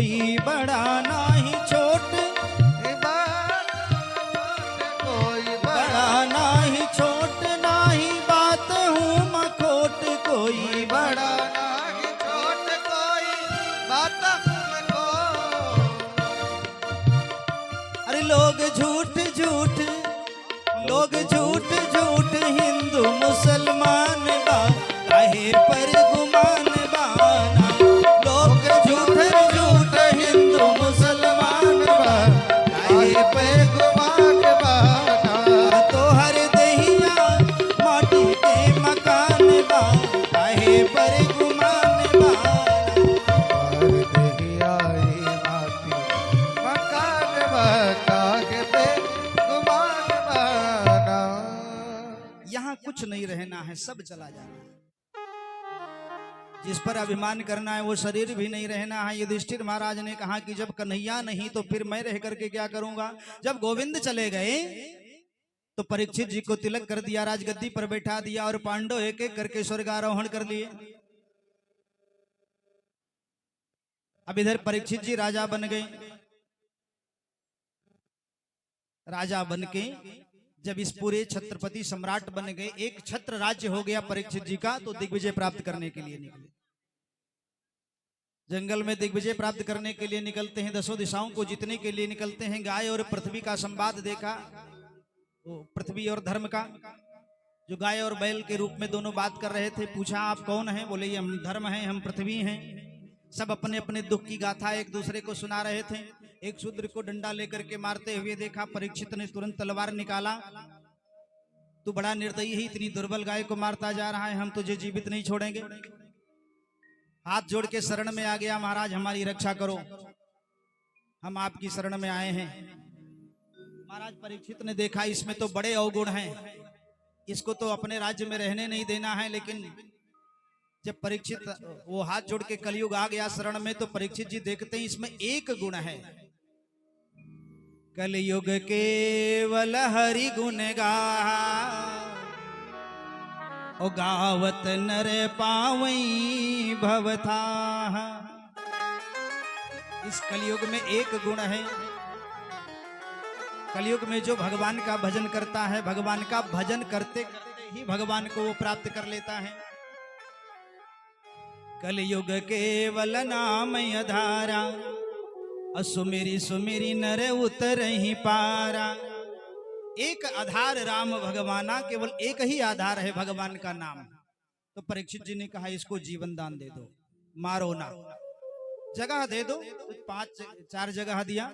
कोई बड़ा नाही छोट, कोई बड़ा नाही छोट नाही बात हूँ मखोट, कोई बड़ा नाही छोट कोई बात को। अरे लोग झूठ झूठ, लोग झूठ झूठ हिंदू मुसलमान बा, काहे पर गुमान बाना। लोग झूठ झूठ हिंदू मुसलमान बा, काहे पर गुमान बाना। तो हर दहिया माटी के मकान बा, काहे पर गुमान बाना। और दहिया माटी मकान काहे पे गुमान बाना। यहाँ कुछ नहीं रहना है, सब चला जाना है। जिस पर अभिमान करना है वो शरीर भी नहीं रहना है। युधिष्ठिर महाराज ने कहा कि जब कन्हैया नहीं तो फिर मैं रह करके क्या करूंगा। जब गोविंद चले गए तो परीक्षित जी को तिलक कर दिया, राजगद्दी पर बैठा दिया और पांडव एक एक करके स्वर्गारोहण कर लिए। अब इधर परीक्षित जी राजा बन गए। राजा बन के जब इस पूरे छत्रपति सम्राट बन गए, एक छत्र राज्य हो गया परीक्षित जी का, तो दिग्विजय प्राप्त करने के लिए निकले। जंगल में दिग्विजय प्राप्त करने के लिए निकलते हैं, दसों दिशाओं को जीतने के लिए निकलते हैं। गाय और पृथ्वी का संवाद देखा, वो पृथ्वी और धर्म का, जो गाय और बैल के रूप में दोनों बात कर रहे थे। पूछा आप कौन हैं? बोले ये हम धर्म हैं, हम पृथ्वी हैं। सब अपने अपने दुख की गाथा एक दूसरे को सुना रहे थे। एक शूद्र को डंडा लेकर के मारते हुए देखा, परीक्षित ने तुरंत तलवार निकाला। तू बड़ा निर्दयी है, इतनी दुर्बल गाय को मारता जा रहा है, हम तुझे जीवित नहीं छोड़ेंगे। हाथ जोड़ के शरण में आ गया, महाराज हमारी रक्षा करो, हम आपकी शरण में आए हैं। महाराज परीक्षित ने देखा इसमें तो बड़े अवगुण हैं, इसको तो अपने राज्य में रहने नहीं देना है। लेकिन जब परीक्षित वो हाथ जोड़ के कलयुग आ गया शरण में, तो परीक्षित जी देखते हैं इसमें एक गुण है, कलयुग केवल हरि गुण ओ गावत नर पावई भवथा। इस कलयुग में एक गुण है, कलयुग में जो भगवान का भजन करता है, भगवान का भजन करते करते ही भगवान को वो प्राप्त कर लेता है। कलयुग केवल नाम आधारा, सुमिरी सुमिरी नर उतर ही पारा। एक आधार राम भगवाना, केवल एक ही आधार है भगवान का नाम। तो परीक्षित जी ने कहा इसको जीवन दान दे दो, मारो ना, जगह दे दो। तो 4 जगह दिया,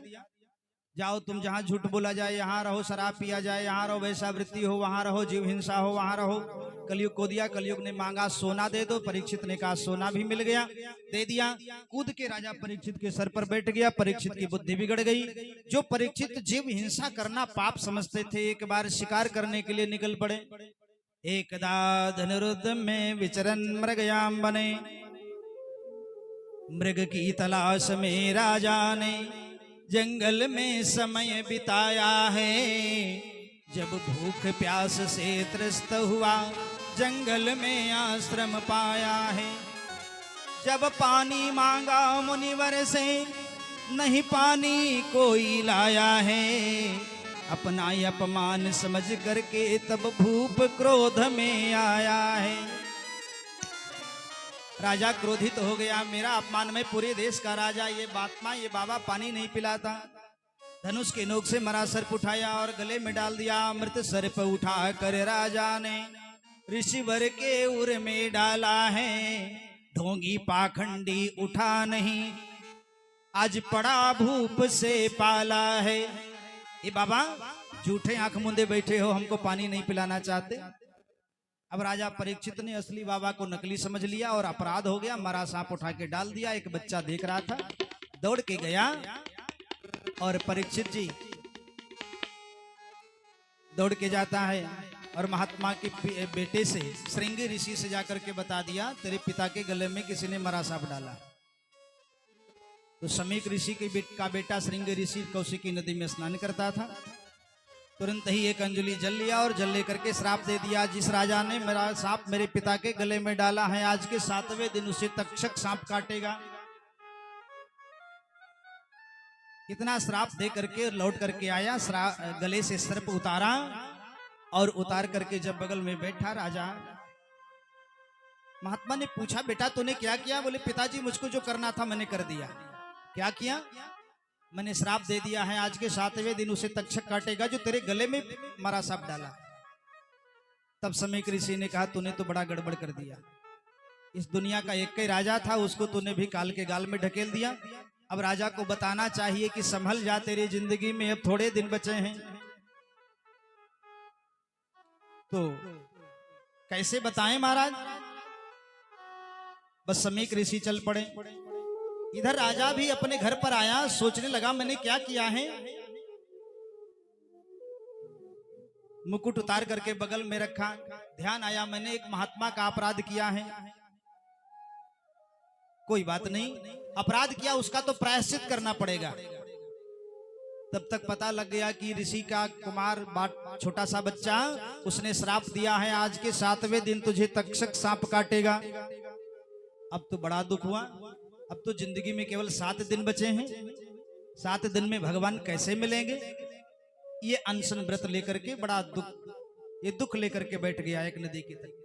जाओ तुम जहां झूठ बोला जाए यहाँ रहो, शराब पिया जाए यहाँ रहो, वैश्यावृत्ति हो वहां रहो, जीव हिंसा हो वहां रहो। कलयुग को दिया। कलयुग ने मांगा सोना दे दो, परीक्षित ने कहा सोना भी मिल गया, दे दिया। कूद के राजा परीक्षित के सर पर बैठ गया। परीक्षित की बुद्धि बिगड़ गई। जो परीक्षित जीव हिंसा करना पाप समझते थे, एक बार शिकार करने के लिए निकल पड़े। एकदा धनुरुद्ध में विचरन मृगयाम बने, मृग की तलाश में राजा ने जंगल में समय बिताया है। जब भूख प्यास से त्रस्त हुआ, जंगल में आश्रम पाया है। जब पानी मांगा मुनिवर से, नहीं पानी कोई लाया है। अपना अपमान समझ करके तब भूप क्रोध में आया है। राजा क्रोधित हो गया, मेरा अपमान में पूरे देश का राजा ये बातमा, ये बाबा पानी नहीं पिलाता। धनुष के नोक से मरा सर्प उठाया और गले में डाल दिया। अमृत सर्प उठा कर राजा ने ऋषिवर के उर में डाला है। ढोंगी पाखंडी उठा नहीं, आज पड़ा भूप से पाला है। ये बाबा झूठे आंख मूंदे बैठे हो, हमको पानी नहीं पिलाना चाहते। अब राजा परीक्षित ने असली बाबा को नकली समझ लिया और अपराध हो गया। मरा सांप उठा के डाल दिया। एक बच्चा देख रहा था, दौड़ के गया और परीक्षित जी दौड़ के जाता है और महात्मा के बेटे से, श्रृंगी ऋषि से जाकर के बता दिया तेरे पिता के गले में किसी ने मरा सांप डाला। तो समीक ऋषि का बेटा श्रृंगी ऋषि कौशिकी नदी में स्नान करता था। तुरंत ही एक अंजलि जल लिया और जल लेकर के श्राप दे दिया, जिस राजा ने मेरा सांप मेरे पिता के गले में डाला है, आज के 7वें दिन उसे तक्षक सांप काटेगा। इतना श्राप दे करके लौट करके आया, गले से सर्प उतारा और उतार करके जब बगल में बैठा राजा, महात्मा ने पूछा बेटा तूने क्या किया? बोले पिताजी मुझको जो करना था मैंने कर दिया। क्या किया? मैंने श्राप दे दिया है, आज के 7वें दिन उसे तक्षक काटेगा जो तेरे गले में मारा सांप डाला। तब समीक ऋषि ने कहा तूने तो बड़ा गड़बड़ कर दिया, इस दुनिया का एक ही राजा था, उसको तूने भी काल के गाल में ढकेल दिया। अब राजा को बताना चाहिए कि संभल जा, तेरी जिंदगी में अब थोड़े दिन बचे हैं। तो कैसे बताएं महाराज? बस समीक ऋषि चल पड़े। इधर राजा भी अपने घर पर आया, सोचने लगा मैंने क्या किया है। मुकुट उतार करके बगल में रखा, ध्यान आया मैंने एक महात्मा का अपराध किया है। कोई बात नहीं, अपराध किया उसका तो प्रायश्चित करना पड़ेगा। तब तक पता लग गया कि ऋषि का कुमार छोटा सा बच्चा, उसने श्राप दिया है आज के 7वें दिन तुझे तक्षक सांप काटेगा। अब तो बड़ा दुख हुआ, अब तो जिंदगी में केवल 7 दिन बचे हैं, 7 दिन में भगवान कैसे मिलेंगे? ये अनशन व्रत लेकर के बड़ा दुख लेकर के बैठ गया एक नदी की तरफ।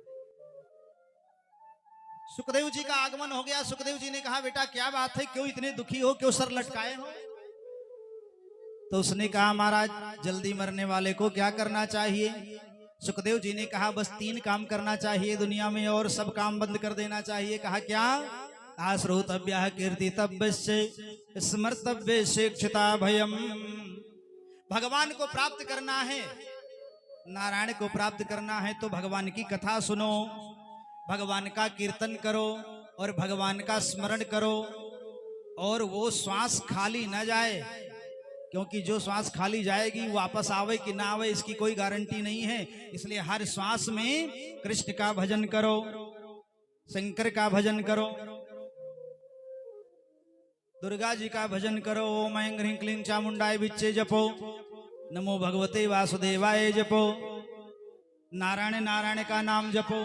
सुखदेव जी का आगमन हो गया। सुखदेव जी ने कहा बेटा क्या बात है, क्यों इतने दुखी हो, क्यों सर लटकाए हो? तो उसने कहा महाराज जल्दी मरने वाले को क्या करना चाहिए? सुखदेव जी ने कहा बस 3 काम करना चाहिए दुनिया में और सब काम बंद कर देना चाहिए। कहा क्या? कहा श्रोतव्य कीर्तितव्य स्मर्तव्य शिक्षिता भयम। भगवान को प्राप्त करना है, नारायण को प्राप्त करना है तो भगवान की कथा सुनो, भगवान का कीर्तन करो और भगवान का स्मरण करो, और वो श्वास खाली न जाए, क्योंकि जो श्वास खाली जाएगी वापस आवे कि ना आवे इसकी कोई गारंटी नहीं है। इसलिए हर श्वास में कृष्ण का भजन करो, शंकर का भजन करो, दुर्गा जी का भजन करो। ओम ऐं ह्रीं क्लीं चामुंडाय विच्चे जपो, नमो भगवते वासुदेवाय जपो, नारायण नारायण का नाम जपो।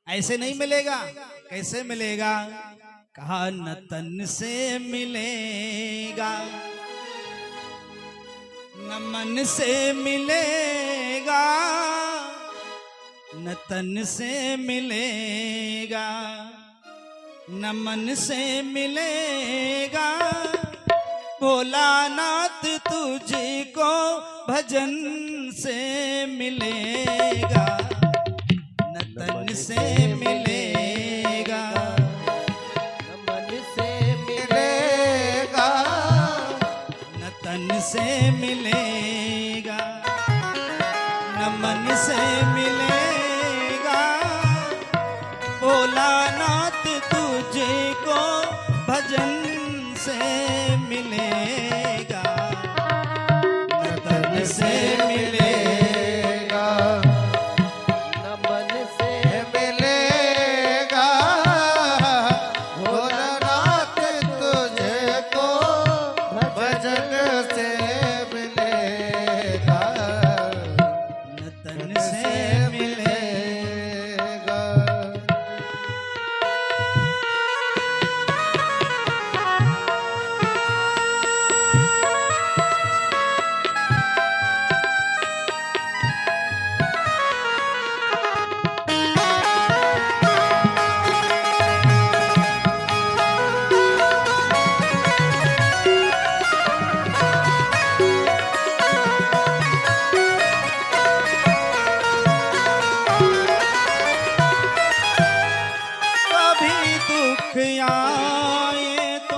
ऐसे नहीं मिलेगा, कैसे मिलेगा? कहा न तन से मिलेगा न मन से मिलेगा, न तन से मिलेगा न मन से मिलेगा, भोलानाथ तुझको भजन से मिलेगा, न तन से मिलेगा न मन से मिलेगा, न तन से मिलेगा न मन से मिलेगा, भोलानाथ तुझको भजन से मिलेगा, न तन से मिलेगा न मन से मिलेगा, भोलानाथ तुझको भजन से मिलेगा, न तन से मिलेगा। आए तो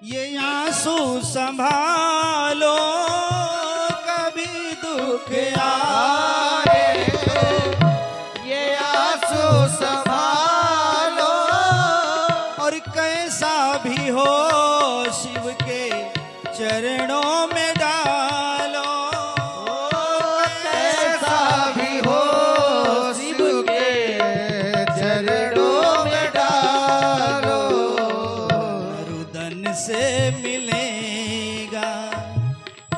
ये आंसू संभालो, कभी दुख आए ये आंसू संभालो, और कैसा भी हो शिव के चरणों में डालो, कैसा भी हो शिव के चरणों में डालो, रुदन से मिलेगा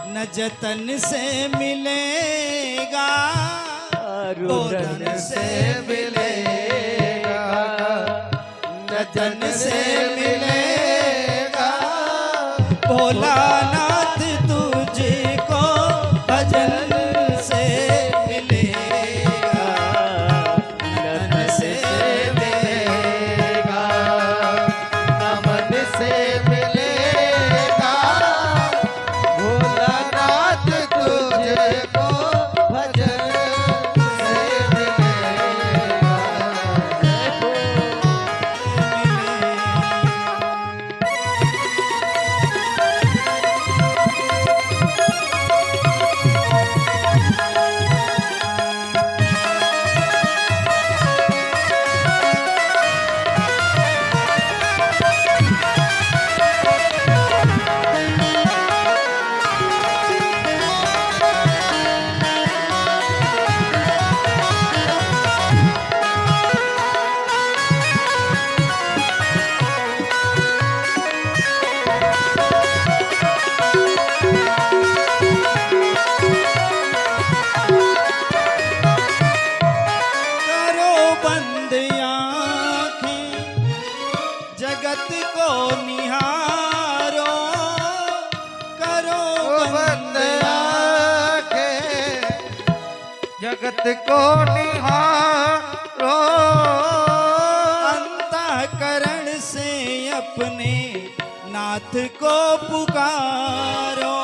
न जतन से मिलेगा, रुदन से मिलेगा, न जतन से मिलेगा, भोलानाथ तुझको भजन से मिलेगा, तन से मिलेगा, मन से मिलेगा, भोलानाथ तुझको भजन से मिलेगा। करो बंद आँखें जगत को निहारो, करो बंद आँखें जगत को निहारो, अंतःकरण से अपने नाथ को पुकारो,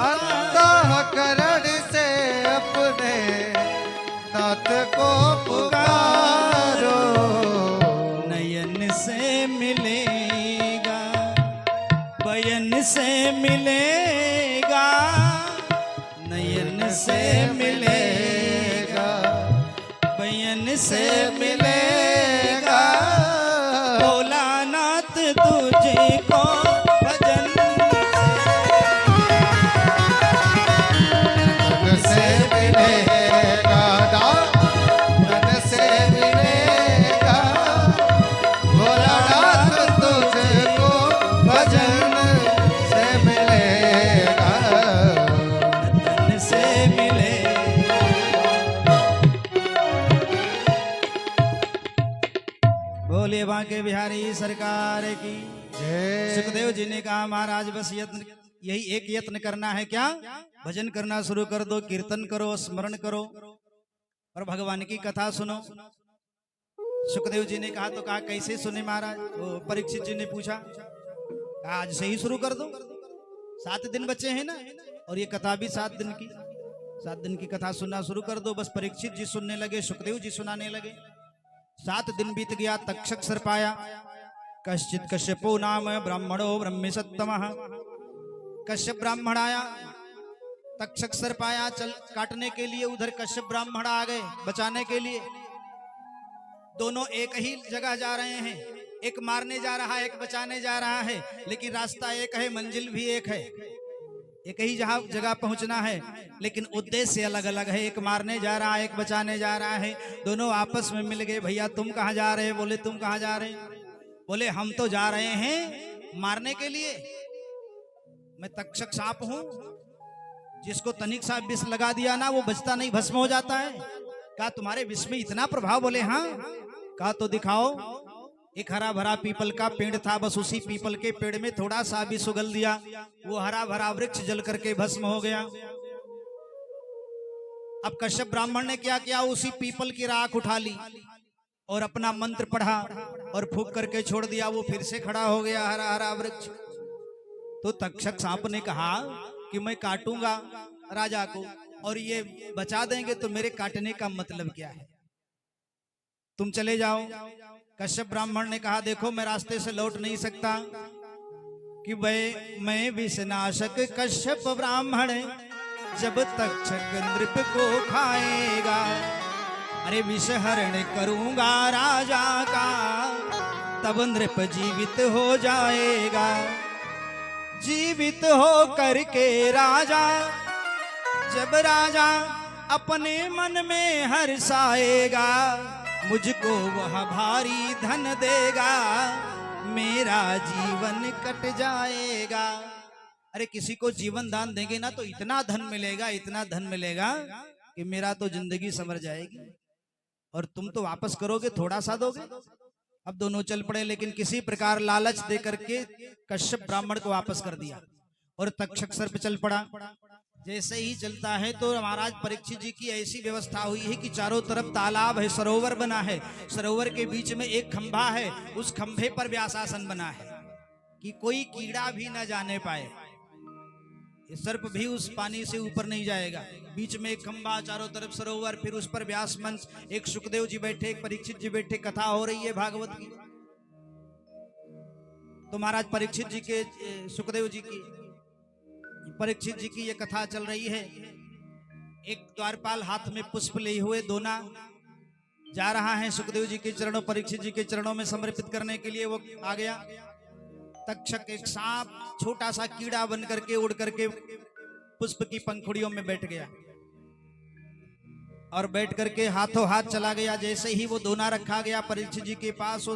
अंतःकरण से अपने नाथ को पुकारो। नयन से मिलेगा, बयन से मिलेगा, नयन से मिलेगा, बयन से मिलेगा, भोलानाथ तुझको भजन तन से मिलेगा, तन से मिलेगा, भोलानाथ तुझको भजन से मिलेगा। तन से मिले। बोले बांके बिहारी सरकार की। जय सुखदेव जी ने कहा महाराज बस यत्न, यही एक यत्न करना है, क्या भजन करना शुरू कर दो, कीर्तन करो, स्मरण करो और भगवान की कथा सुनो। सुखदेव जी ने कहा तो कहा कैसे सुने महाराज। वो परीक्षित जी ने पूछा, कहा आज से ही शुरू कर दो, 7 दिन बचे हैं ना, और ये कथा भी 7 दिन की, 7 दिन की कथा सुनना शुरू कर दो। बस परीक्षित जी सुनने लगे, सुखदेव जी सुनाने लगे। 7 दिन बीत गया, तक्षक सर पाया। कश्चित कश्यपो नाम ब्राह्मणो ब्रह्म सत्तमः। कश्यप ब्राह्मण आया, तक्षक सर पाया, चल काटने के लिए उधर कश्यप ब्राह्मण आ गए बचाने के लिए। दोनों एक ही जगह जा रहे हैं, एक मारने जा रहा है, एक बचाने जा रहा है, लेकिन रास्ता एक है, मंजिल भी एक है, एक ही जगह पहुंचना है, लेकिन उद्देश्य अलग अलग है। एक मारने जा रहा है, एक बचाने जा रहा है। दोनों आपस में मिल गए, भैया तुम कहाँ जा रहे? बोले तुम कहाँ जा रहे? बोले हम तो जा रहे हैं मारने के लिए, मैं तक्षक सांप हूं, जिसको तनिक सा विष लगा दिया ना वो बचता नहीं, भस्म हो जाता है। कहा तुम्हारे विष में इतना प्रभाव? बोले हाँ। कहा तो दिखाओ। एक हरा भरा पीपल का पेड़ था, बस उसी पीपल के पेड़ में थोड़ा सा भी सुगल दिया, वो हरा भरा वृक्ष जल करके भस्म हो गया। अब कश्यप ब्राह्मण ने क्या किया, उसी पीपल की राख उठा ली और अपना मंत्र पढ़ा और फूंक करके छोड़ दिया, वो फिर से खड़ा हो गया हरा हरा वृक्ष। तो तक्षक सांप ने कहा कि मैं काटूंगा राजा को और ये बचा देंगे, तो मेरे काटने का मतलब क्या है? तुम चले जाओ। कश्यप ब्राह्मण ने कहा देखो मैं रास्ते से लौट नहीं सकता कि मैं विषनाशक कश्यप ब्राह्मण जब तक्षक नृप को खाएगा, अरे विषहरण करूंगा राजा का, तब नृप जीवित हो जाएगा। जीवित हो करके राजा, जब राजा अपने मन में हर्षाएगा, मुझको वह भारी धन देगा, मेरा जीवन कट जाएगा। अरे किसी को जीवन दान देंगे ना तो इतना धन मिलेगा, इतना धन मिलेगा कि मेरा तो जिंदगी संवर जाएगी, और तुम तो वापस करोगे थोड़ा सा दोगे। अब दोनों चल पड़े, लेकिन किसी प्रकार लालच दे करके कश्यप ब्राह्मण को वापस कर दिया और तक्षक सर्प चल पड़ा। जैसे ही चलता है तो महाराज परीक्षित जी की ऐसी व्यवस्था हुई है कि चारों तरफ तालाब है, सरोवर बना है, सरोवर के बीच में एक खंभा है, उस खंभे पर व्यासासन बना है कि कोई कीड़ा भी न जाने पाए, ये सर्प भी उस पानी से ऊपर नहीं जाएगा। बीच में एक खंभा, चारों तरफ सरोवर, फिर उस पर व्यास मंच, एक सुखदेव जी बैठे, एक परीक्षित जी बैठे, कथा हो रही है भागवत की। तो महाराज परीक्षित जी के, सुखदेव जी की, परीक्षित जी की ये कथा चल रही है। एक द्वारपाल हाथ में पुष्प लिए हुए दोना जा रहा है सुखदेव जी के चरणों, परीक्षित जी के चरणों में समर्पित करने के लिए वो आ गया। तक्षक एक सांप, छोटा सा कीड़ा बन करके उड़ करके पुष्प की पंखुड़ियों में बैठ गया और बैठ करके हाथों हाथ चला गया। जैसे ही वो दोना रखा गया परीक्षित जी के पास, वो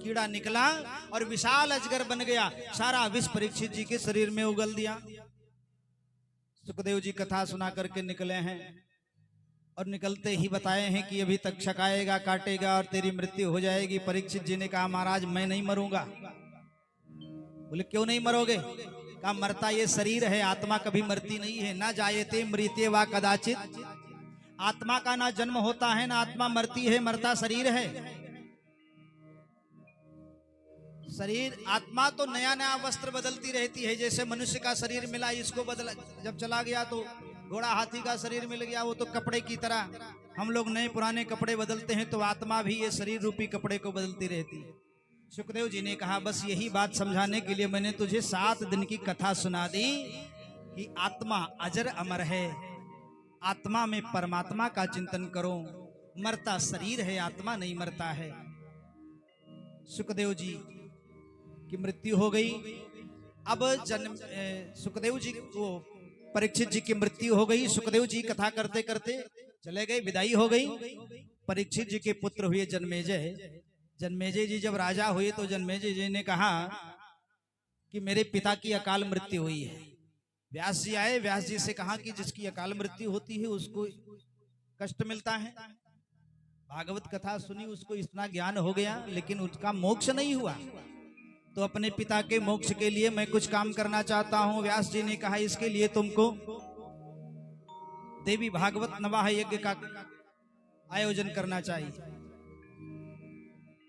कीड़ा निकला और विशाल अजगर बन गया, सारा विष परीक्षित जी के शरीर में उगल दिया। सुखदेव जी कथा सुना करके निकले हैं और निकलते ही बताए हैं कि अभी तक्षक आएगा, काटेगा और तेरी मृत्यु हो जाएगी। परीक्षित जी ने कहा महाराज मैं नहीं मरूंगा। बोले क्यों नहीं मरोगे? कहा मरता ये शरीर है, आत्मा कभी मरती नहीं है। ना जायते मृत्ये वा कदाचित, आत्मा का ना जन्म होता है ना आत्मा मरती है, मरता शरीर है। शरीर, आत्मा तो नया नया वस्त्र बदलती रहती है। जैसे मनुष्य का शरीर मिला, इसको बदला, जब चला गया तो घोड़ा हाथी का शरीर मिल गया, वो तो कपड़े की तरह हम लोग नए पुराने कपड़े बदलते हैं, तो आत्मा भी ये शरीर रूपी कपड़े को बदलती रहती है। सुखदेव जी ने कहा बस यही बात समझाने के लिए मैंने तुझे 7 दिन की कथा सुना दी कि आत्मा अजर अमर है, आत्मा में परमात्मा का चिंतन करो, मरता शरीर है, आत्मा नहीं मरता है। सुखदेव जी की मृत्यु हो गई। अब सुखदेव जी को, परीक्षित जी की मृत्यु हो गई। सुखदेव जी कथा करते करते चले गए, विदाई हो गई। परीक्षित जी के पुत्र हुए जन्मेजय। जन्मेजय जी जब राजा हुए तो जन्मेजय जी ने कहा कि मेरे पिता की अकाल मृत्यु हुई है। व्यास जी आए, व्यास जी से कहा कि जिसकी अकाल मृत्यु होती है उसको कष्ट मिलता है। भागवत कथा सुनी, उसको इतना ज्ञान हो गया, लेकिन उसका मोक्ष नहीं हुआ। तो अपने पिता के मोक्ष के लिए मैं कुछ काम करना चाहता हूं। व्यास जी ने कहा इसके लिए तुमको देवी भागवत नवाह यज्ञ का आयोजन करना चाहिए।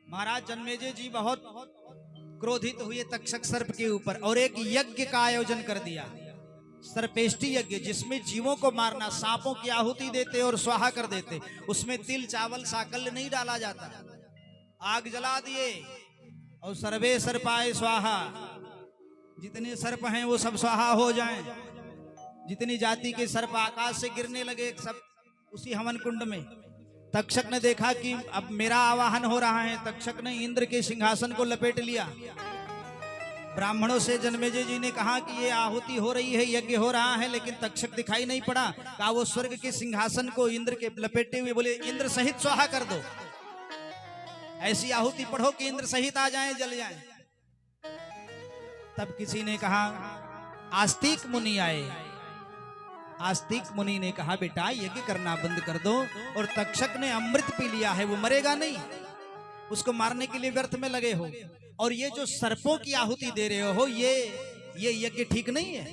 महाराज जन्मेजय जी बहुत क्रोधित हुए तक्षक सर्प के ऊपर और एक यज्ञ का आयोजन कर दिया, सर्पेष्टि यज्ञ, जिसमें जीवों को मारना, सांपों की आहुति देते और स्वाहा कर देते। उसमें तिल चावल साकल्य नहीं डाला जाता। आग जला दिए और सर्वे सर्पाय स्वाहा, जितने सर्प हैं वो सब स्वाहा हो जाएं। जितनी जाति के सर्प आकाश से गिरने लगे सब उसी हवन कुंड में। तक्षक ने देखा कि अब मेरा आवाहन हो रहा है। तक्षक ने इंद्र के सिंहासन को लपेट लिया। ब्राह्मणों से जन्मेजय जी ने कहा कि ये आहुति हो रही है, यज्ञ हो रहा है, लेकिन तक्षक दिखाई नहीं पड़ा। कहा वो स्वर्ग के सिंहासन को इंद्र के लपेटे हुए बोले इंद्र सहित स्वाहा कर दो, ऐसी आहुति पढ़ो कि इंद्र सहित आ जाएं, जल जाएं। तब किसी ने कहा, आस्तिक मुनि आए। आस्तिक मुनि ने कहा बेटा यज्ञ करना बंद कर दो। और तक्षक ने अमृत पी लिया है, वो मरेगा नहीं, उसको मारने के लिए व्यर्थ में लगे हो। और ये जो सर्पों की आहुति दे रहे हो, ये यज्ञ ठीक नहीं है,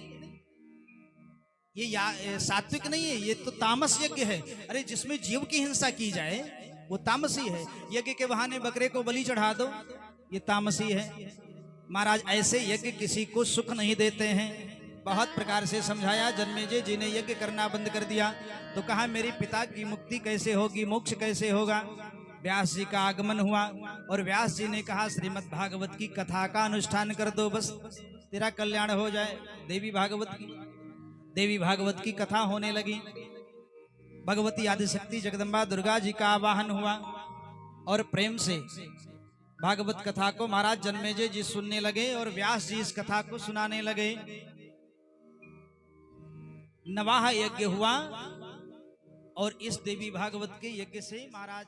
ये सात्विक नहीं है, ये तो तामस यज्ञ है। अरे जिसमें जीव की हिंसा की जाए वो तामसी है। यज्ञ के बहाने बकरे को बलि चढ़ा दो, ये तामसी है। महाराज ऐसे यज्ञ किसी को सुख नहीं देते हैं। बहुत प्रकार से समझाया। जन्मेजय जी ने यज्ञ करना बंद कर दिया। तो कहा मेरे पिता की मुक्ति कैसे होगी, मोक्ष कैसे होगा। व्यास जी का आगमन हुआ और व्यास जी ने कहा श्रीमद् भागवत की कथा का अनुष्ठान कर दो, बस तेरा कल्याण हो जाए। देवी भागवत की कथा होने लगी। भगवती आदिशक्ति जगदम्बा दुर्गा जी का आवाहन हुआ और प्रेम से भागवत कथा को महाराज जन्मेजय जी सुनने लगे और व्यास जी इस कथा को सुनाने लगे। नवाह यज्ञ हुआ और इस देवी भागवत के यज्ञ से महाराज